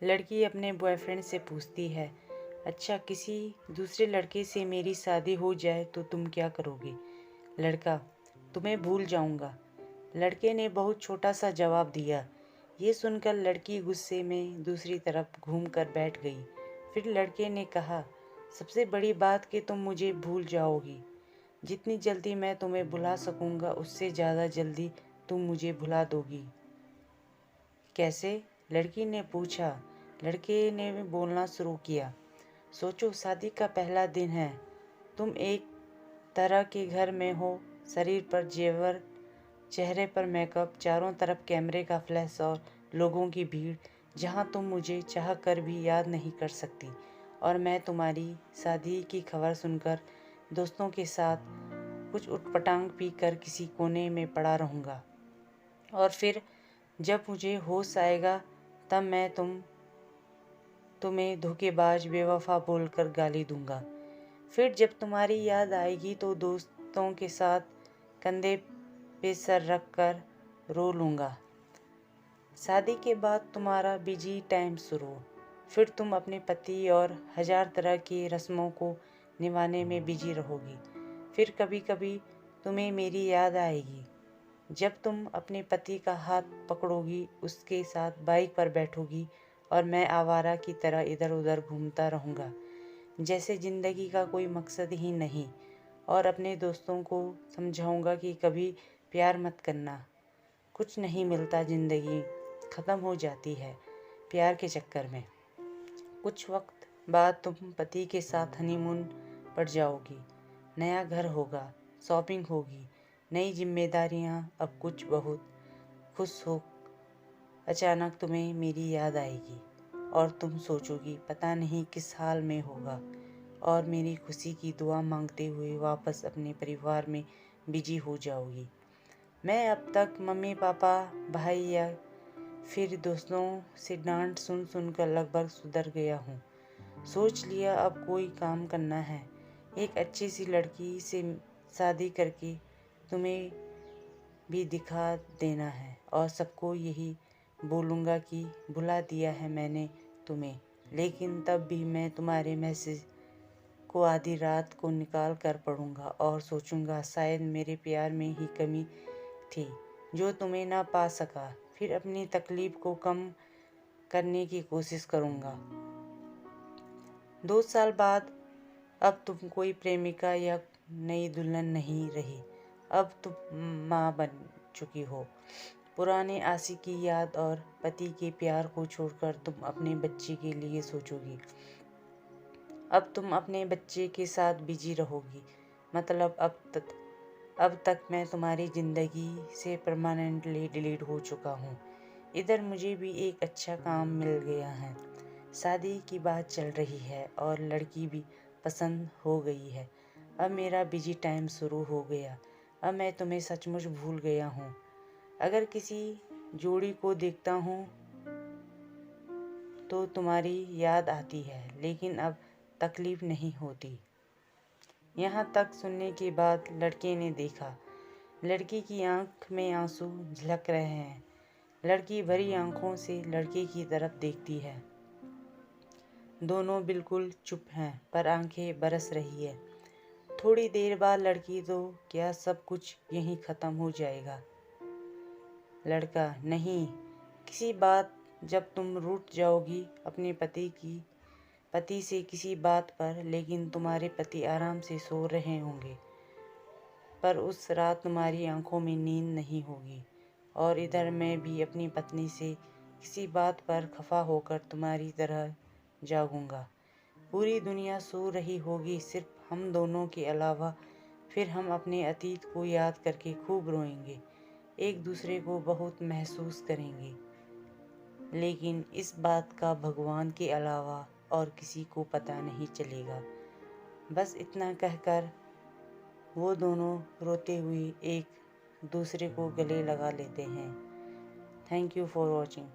लड़की अपने बॉयफ्रेंड से पूछती है, अच्छा किसी दूसरे लड़के से मेरी शादी हो जाए तो तुम क्या करोगे? लड़का, तुम्हें भूल जाऊंगा। लड़के ने बहुत छोटा सा जवाब दिया। ये सुनकर लड़की गुस्से में दूसरी तरफ घूमकर बैठ गई। फिर लड़के ने कहा, सबसे बड़ी बात कि तुम मुझे भूल जाओगी। जितनी जल्दी मैं तुम्हें भुला सकूंगा उससे ज़्यादा जल्दी तुम मुझे भुला दोगी। कैसे? लड़की ने पूछा। लड़के ने बोलना शुरू किया, सोचो शादी का पहला दिन है, तुम एक तरह के घर में हो, शरीर पर जेवर, चेहरे पर मेकअप, चारों तरफ कैमरे का फ्लैश और लोगों की भीड़, जहां तुम मुझे चाह कर भी याद नहीं कर सकती। और मैं तुम्हारी शादी की खबर सुनकर दोस्तों के साथ कुछ उटपटांग पी कर किसी कोने में पड़ा रहूँगा। और फिर जब मुझे होश आएगा तब मैं तुम्हें धोखेबाज बेवफा बोलकर गाली दूंगा। फिर जब तुम्हारी याद आएगी तो दोस्तों के साथ कंधे पे सर रख कर रो लूँगा। शादी के बाद तुम्हारा बिजी टाइम शुरू। फिर तुम अपने पति और हजार तरह की रस्मों को निभाने में बिजी रहोगी। फिर कभी कभी तुम्हें मेरी याद आएगी जब तुम अपने पति का हाथ पकड़ोगी, उसके साथ बाइक पर बैठोगी और मैं आवारा की तरह इधर उधर घूमता रहूँगा, जैसे ज़िंदगी का कोई मकसद ही नहीं। और अपने दोस्तों को समझाऊँगा कि कभी प्यार मत करना, कुछ नहीं मिलता, ज़िंदगी ख़त्म हो जाती है प्यार के चक्कर में। कुछ वक्त बाद तुम पति के साथ हनीमून पर जाओगी, नया घर होगा, शॉपिंग होगी, नई जिम्मेदारियां, अब कुछ बहुत खुश हो। अचानक तुम्हें मेरी याद आएगी और तुम सोचोगी पता नहीं किस हाल में होगा, और मेरी खुशी की दुआ मांगते हुए वापस अपने परिवार में बिजी हो जाओगी। मैं अब तक मम्मी पापा, भाई या फिर दोस्तों से डांट सुन सुनकर लगभग सुधर गया हूँ। सोच लिया अब कोई काम करना है, एक अच्छी सी लड़की से शादी करके तुम्हें भी दिखा देना है और सबको यही बोलूँगा कि भुला दिया है मैंने तुम्हें। लेकिन तब भी मैं तुम्हारे मैसेज को आधी रात को निकाल कर पढ़ूँगा और सोचूँगा शायद मेरे प्यार में ही कमी थी जो तुम्हें ना पा सका। फिर अपनी तकलीफ़ को कम करने की कोशिश करूँगा। 2 साल बाद अब तुम कोई प्रेमिका या नई दुल्हन नहीं रही, अब तुम माँ बन चुकी हो। पुराने आशिक की याद और पति के प्यार को छोड़कर तुम अपने बच्चे के लिए सोचोगी। अब तुम अपने बच्चे के साथ बिजी रहोगी। मतलब अब तक मैं तुम्हारी ज़िंदगी से परमानेंटली डिलीट हो चुका हूँ। इधर मुझे भी एक अच्छा काम मिल गया है, शादी की बात चल रही है और लड़की भी पसंद हो गई है। अब मेरा बिजी टाइम शुरू हो गया। अब मैं तुम्हें सचमुच भूल गया हूँ। अगर किसी जोड़ी को देखता हूँ तो तुम्हारी याद आती है, लेकिन अब तकलीफ़ नहीं होती। यहाँ तक सुनने के बाद लड़के ने देखा। लड़की की आंख में आंसू झलक रहे हैं। लड़की भरी आंखों से लड़के की तरफ देखती है। दोनों बिल्कुल चुप हैं पर आंखें बरस रही है। थोड़ी देर बाद लड़की, तो क्या सब कुछ यहीं ख़त्म हो जाएगा? लड़का, नहीं, किसी बात जब तुम रूठ जाओगी अपने पति से किसी बात पर, लेकिन तुम्हारे पति आराम से सो रहे होंगे, पर उस रात तुम्हारी आंखों में नींद नहीं होगी। और इधर मैं भी अपनी पत्नी से किसी बात पर खफा होकर तुम्हारी तरह जागूंगा। पूरी दुनिया सो रही होगी सिर्फ हम दोनों के अलावा। फिर हम अपने अतीत को याद करके खूब रोएंगे, एक दूसरे को बहुत महसूस करेंगे, लेकिन इस बात का भगवान के अलावा और किसी को पता नहीं चलेगा। बस इतना कहकर वो दोनों रोते हुए एक दूसरे को गले लगा लेते हैं। Thank you for watching.